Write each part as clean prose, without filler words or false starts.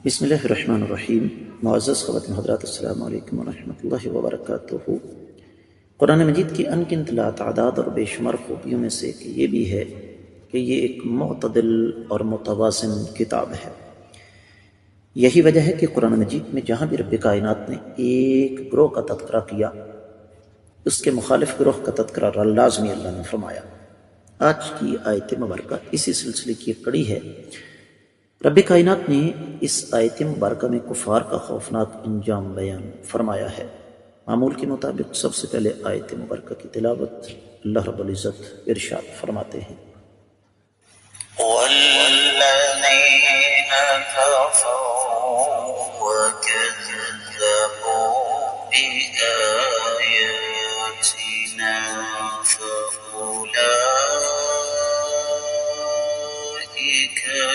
بسم اللہ الرحمن الرحیم۔ معزز خواتین حضرات، السلام علیکم ورحمۃ اللہ وبرکاتہ۔ قرآن مجید کی انگنت لاتعداد اور بے شمار خوبیوں میں سے یہ بھی ہے کہ یہ ایک معتدل اور متوازن کتاب ہے۔ یہی وجہ ہے کہ قرآن مجید میں جہاں بھی رب کائنات نے ایک گروہ کا تذکرہ کیا، اس کے مخالف گروہ کا تذکرہ لازمی اللہ نے فرمایا۔ آج کی آیت مبارکہ اسی سلسلے کی ایک کڑی ہے۔ رب کائنات نے اس آیت مبارکہ میں کفار کا خوفناک انجام بیان فرمایا ہے۔ معمول کے مطابق سب سے پہلے آیت مبارکہ کی تلاوت اللہ رب العزت ارشاد فرماتے ہیں: وَالَّذِينَ كَفَرُوا وَكَذَّبُوا بِآيَاتِنَا فَأُولَٰئِكَ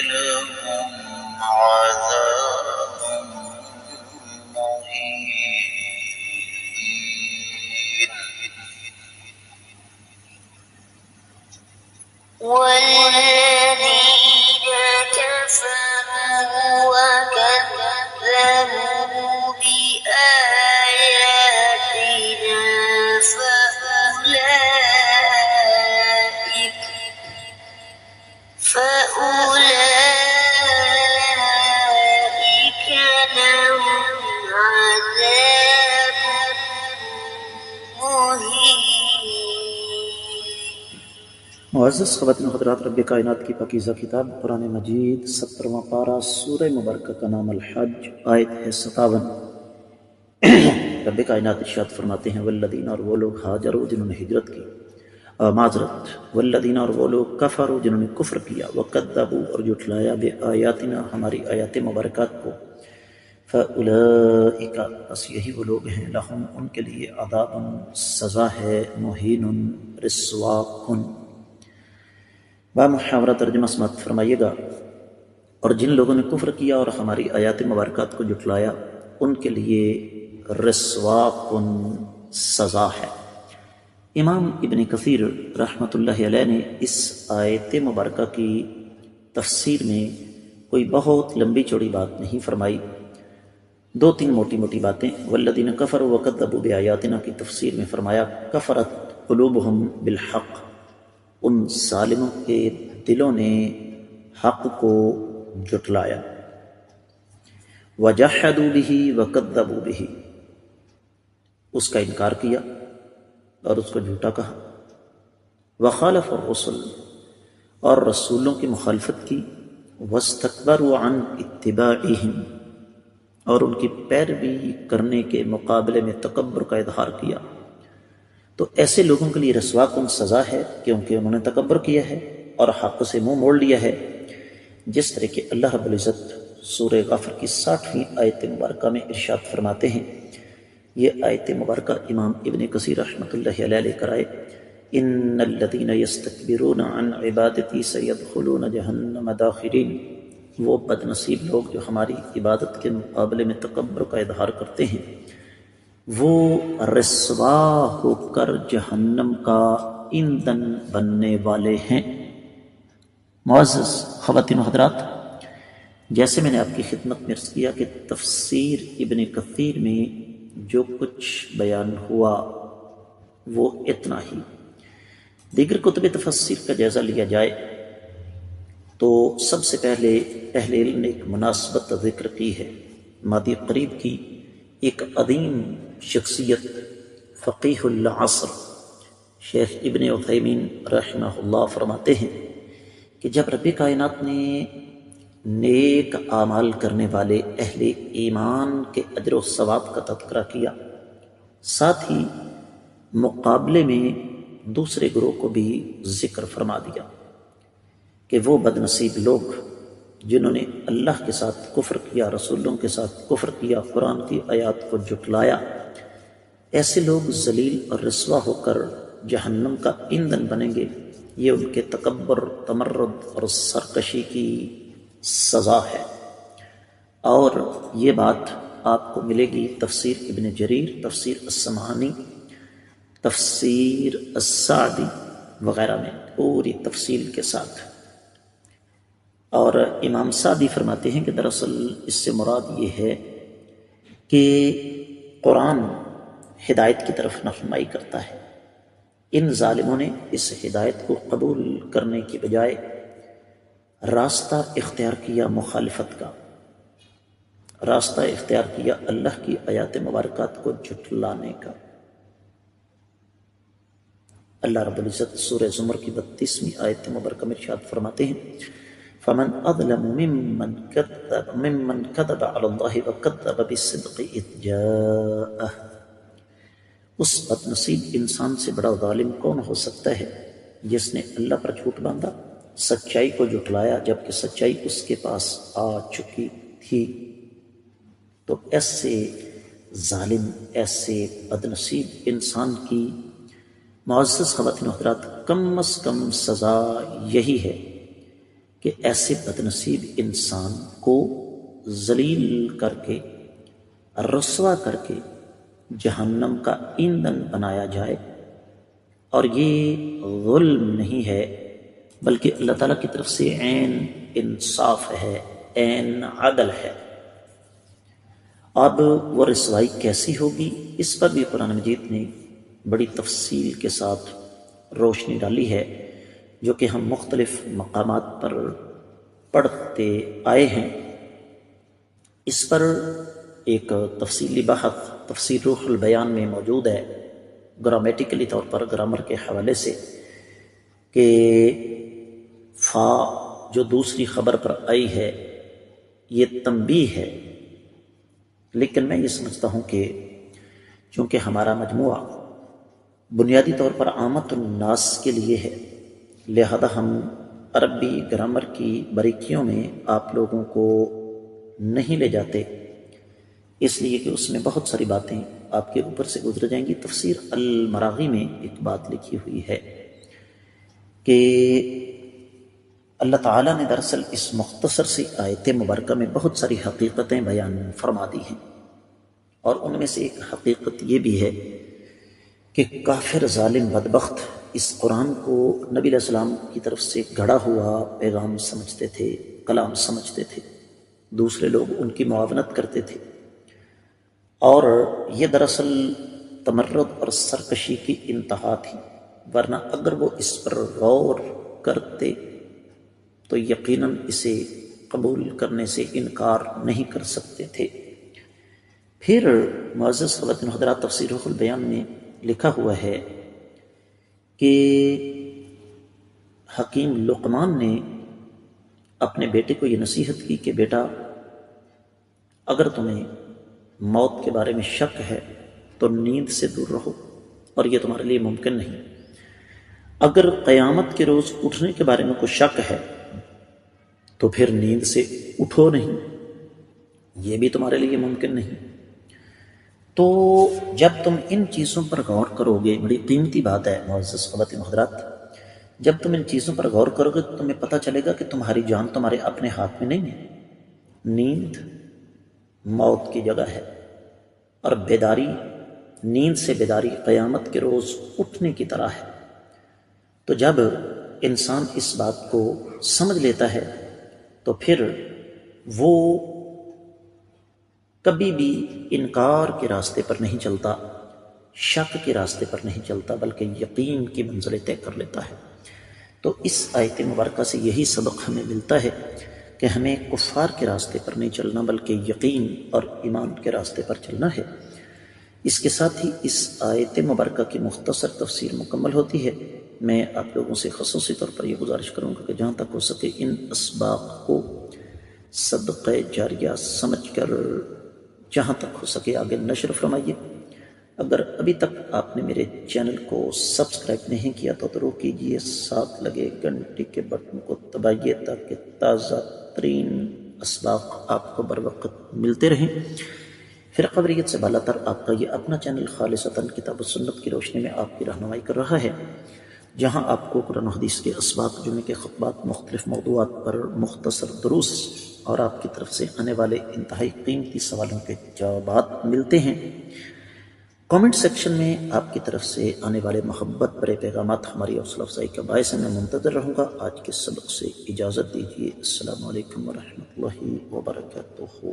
لَهُمْ عَذَابٌ مُّهِينٌ۔ والذين كفروا وكذبوا بآياتنا فأولئك لهم عذاب مهين۔ معزز خواتین حضرات، رب کائنات کی پاکیزہ کتاب قرآن مجید 17واں پارہ سورہ مبارکہ کا نام الحج، آیت ہے 57۔ رب کائنات ارشاد فرماتے ہیں: والذین، اور وہ لوگ ہاجروا جنہوں نے ہجرت کی، معذرت، والذین، اور وہ لوگ کفروا جنہوں نے کفر کیا، وکذبوا، اور جھٹلایا، بآیاتنا، ہماری آیات مبارکات کو، فاولئک، بس یہی وہ لوگ ہیں، لہم، ان کے لیے، عذاب، سزا ہے، مہین، رسوا کن۔ با محاورہ ترجمہ سماعت فرمائیے گا: اور جن لوگوں نے کفر کیا اور ہماری آیات مبارکات کو جھٹلایا، ان کے لیے رسوا کن سزا ہے۔ امام ابن کثیر رحمۃ اللہ علیہ نے اس آیت مبارکہ کی تفسیر میں کوئی بہت لمبی چوڑی بات نہیں فرمائی، دو تین موٹی موٹی باتیں۔ والذین کفروا وکذبوا بآیاتنا کی تفسیر میں فرمایا: کفرت قلوبہم بالحق، ان ظالموں کے دلوں نے حق کو جھٹلایا۔ وجحدوا بہ وکذبوا بہ، اس کا انکار کیا اور اس کو جھوٹا کہا۔ وخالف الرسل، اور رسولوں کی مخالفت کی۔ واستکبروا عن اتباعہم، اور ان کی پیروی کرنے کے مقابلے میں تکبر کا اظہار کیا۔ تو ایسے لوگوں کے لیے رسوا کن سزا ہے کیونکہ انہوں نے تکبر کیا ہے اور حق سے منہ موڑ لیا ہے، جس طرح کہ اللہ رب العزت سورہ غافر کی 60ویں آیت مبارکہ میں ارشاد فرماتے ہیں۔ یہ آیت مبارکہ امام ابن کثیر رحمۃ اللہ علیہ لے کر آئے: ان الذین یستکبرون عن عبادتی سیدخلون جہنم داخرین، وہ بد نصیب لوگ جو ہماری عبادت کے مقابلے میں تکبر کا اظہار کرتے ہیں، وہ رسوا ہو کر جہنم کا ایندھن بننے والے ہیں۔ معزز خواتین و حضرات، جیسے میں نے آپ کی خدمت میں عرض کیا کہ تفسیر ابن کثیر میں جو کچھ بیان ہوا وہ اتنا ہی۔ دیگر کتب تفسیر کا جائزہ لیا جائے تو سب سے پہلے اہل علم نے ایک مناسبت ذکر کی ہے۔ ماضی قریب کی ایک عظیم شخصیت فقیہ العصر شیخ ابن عثیمین رحمہ اللہ فرماتے ہیں کہ جب رب کائنات نے نیک اعمال کرنے والے اہل ایمان کے اجر و ثواب کا تذکرہ کیا، ساتھ ہی مقابلے میں دوسرے گروہ کو بھی ذکر فرما دیا کہ وہ بد نصیب لوگ جنہوں نے اللہ کے ساتھ کفر کیا، رسولوں کے ساتھ کفر کیا، قرآن کی آیات کو جھٹلایا، ایسے لوگ ذلیل اور رسوا ہو کر جہنم کا ایندھن بنیں گے۔ یہ ان کے تکبر، تمرد اور سرکشی کی سزا ہے۔ اور یہ بات آپ کو ملے گی تفسیر ابن جریر، تفسیر السمعانی، تفسیر السعدی وغیرہ میں پوری تفصیل کے ساتھ۔ اور امام سعدی فرماتے ہیں کہ دراصل اس سے مراد یہ ہے کہ قرآن ہدایت کی طرف رہنمائی کرتا ہے. ان ظالموں نے اس ہدایت کو قبول کرنے کی بجائے راستہ اختیار کیا مخالفت کا، راستہ اختیار کیا اللہ کی آیات مبارکات کو جھٹلانے کا. اللہ رب العزت سورہ زمر کی 32ویں آیت مبارکہ میں ارشاد فرماتے ہیں فَمَنْ أَظْلَمُ مِمَّنْ كَذَبَ عَلَى اللَّهِ وَكَذَّبَ بِالصِّدْقِ إِذْ جَاءَهُ. اس بد نصیب انسان سے بڑا ظالم کون ہو سکتا ہے جس نے اللہ پر جھوٹ باندھا، سچائی کو جھٹلایا جبکہ سچائی اس کے پاس آ چکی تھی. تو ایسے ظالم، ایسے بد نصیب انسان کی معزز خواتین و حضرات کم از کم سزا یہی ہے کہ ایسے بد نصیب انسان کو ذلیل کر کے، رسوا کر کے جہنم کا ایندھن بنایا جائے. اور یہ ظلم نہیں ہے بلکہ اللہ تعالیٰ کی طرف سے عین انصاف ہے، عین عدل ہے. اب وہ رسوائی کیسی ہوگی اس پر بھی قرآن مجید نے بڑی تفصیل کے ساتھ روشنی ڈالی ہے، جو کہ ہم مختلف مقامات پر پڑھتے آئے ہیں. اس پر ایک تفصیلی بحث تفسیر روح البیان میں موجود ہے، گرامیٹیکلی طور پر، گرامر کے حوالے سے، کہ فا جو دوسری خبر پر آئی ہے یہ تنبیہ ہے. لیکن میں یہ سمجھتا ہوں کہ چونکہ ہمارا مجموعہ بنیادی طور پر عامت الناس کے لیے ہے، لہذا ہم عربی گرامر کی باریکیوں میں آپ لوگوں کو نہیں لے جاتے، اس لیے کہ اس میں بہت ساری باتیں آپ کے اوپر سے گزر جائیں گی. تفسیر المراغی میں ایک بات لکھی ہوئی ہے کہ اللہ تعالیٰ نے دراصل اس مختصر سی آیت مبارکہ میں بہت ساری حقیقتیں بیان فرما دی ہیں، اور ان میں سے ایک حقیقت یہ بھی ہے کہ کافر، ظالم، بدبخت اس قرآن کو نبی علیہ السلام کی طرف سے گھڑا ہوا پیغام سمجھتے تھے، کلام سمجھتے تھے، دوسرے لوگ ان کی معاونت کرتے تھے. اور یہ دراصل تمرد اور سرکشی کی انتہا تھی، ورنہ اگر وہ اس پر غور کرتے تو یقیناً اسے قبول کرنے سے انکار نہیں کر سکتے تھے. پھر معزز خواتین و حضرات تفسیر روح البیان میں لکھا ہوا ہے کہ حکیم لقمان نے اپنے بیٹے کو یہ نصیحت کی کہ بیٹا، اگر تمہیں موت کے بارے میں شک ہے تو نیند سے دور رہو، اور یہ تمہارے لیے ممکن نہیں. اگر قیامت کے روز اٹھنے کے بارے میں کوئی شک ہے تو پھر نیند سے اٹھو نہیں، یہ بھی تمہارے لیے ممکن نہیں. تو جب تم ان چیزوں پر غور کرو گے، بڑی قیمتی بات ہے معزز خواتین و حضرات، جب تم ان چیزوں پر غور کرو گے تو تمہیں پتہ چلے گا کہ تمہاری جان تمہارے اپنے ہاتھ میں نہیں ہے. نیند موت کی جگہ ہے، اور بیداری، نیند سے بیداری قیامت کے روز اٹھنے کی طرح ہے. تو جب انسان اس بات کو سمجھ لیتا ہے تو پھر وہ کبھی بھی انکار کے راستے پر نہیں چلتا، شک کے راستے پر نہیں چلتا، بلکہ یقین کی منزلیں طے کر لیتا ہے. تو اس آیت مبارکہ سے یہی سبق ہمیں ملتا ہے کہ ہمیں کفار کے راستے پر نہیں چلنا بلکہ یقین اور ایمان کے راستے پر چلنا ہے. اس کے ساتھ ہی اس آیت مبارکہ کی مختصر تفسیر مکمل ہوتی ہے. میں آپ لوگوں سے خصوصی طور پر یہ گزارش کروں گا کہ جہاں تک ہو سکے ان اسباق کو صدقہ جاریہ سمجھ کر جہاں تک ہو سکے آگے نشر فرمائیے. اگر ابھی تک آپ نے میرے چینل کو سبسکرائب نہیں کیا تو ضرور کیجیے، ساتھ لگے گھنٹی کے بٹن کو دبائیے تاکہ تازہ ترین اسباق آپ کو بر وقت ملتے رہیں. فرقہ واریت سے بالا تر آپ کا یہ اپنا چینل خالصتاً کتاب و سنت کی روشنی میں آپ کی رہنمائی کر رہا ہے، جہاں آپ کو قرآن و حدیث کے اسباق، جمعے کے خطبات، مختلف موضوعات پر مختصر دروس اور آپ کی طرف سے آنے والے انتہائی قیمتی سوالوں کے جوابات ملتے ہیں. کامنٹ سیکشن میں آپ کی طرف سے آنے والے محبت برے پیغامات ہماری حوصلہ افزائی کا باعث ہے، میں منتظر رہوں گا۔ آج کے سبق سے اجازت دیجیے۔ السلام علیکم ورحمۃ اللہ وبرکاتہ۔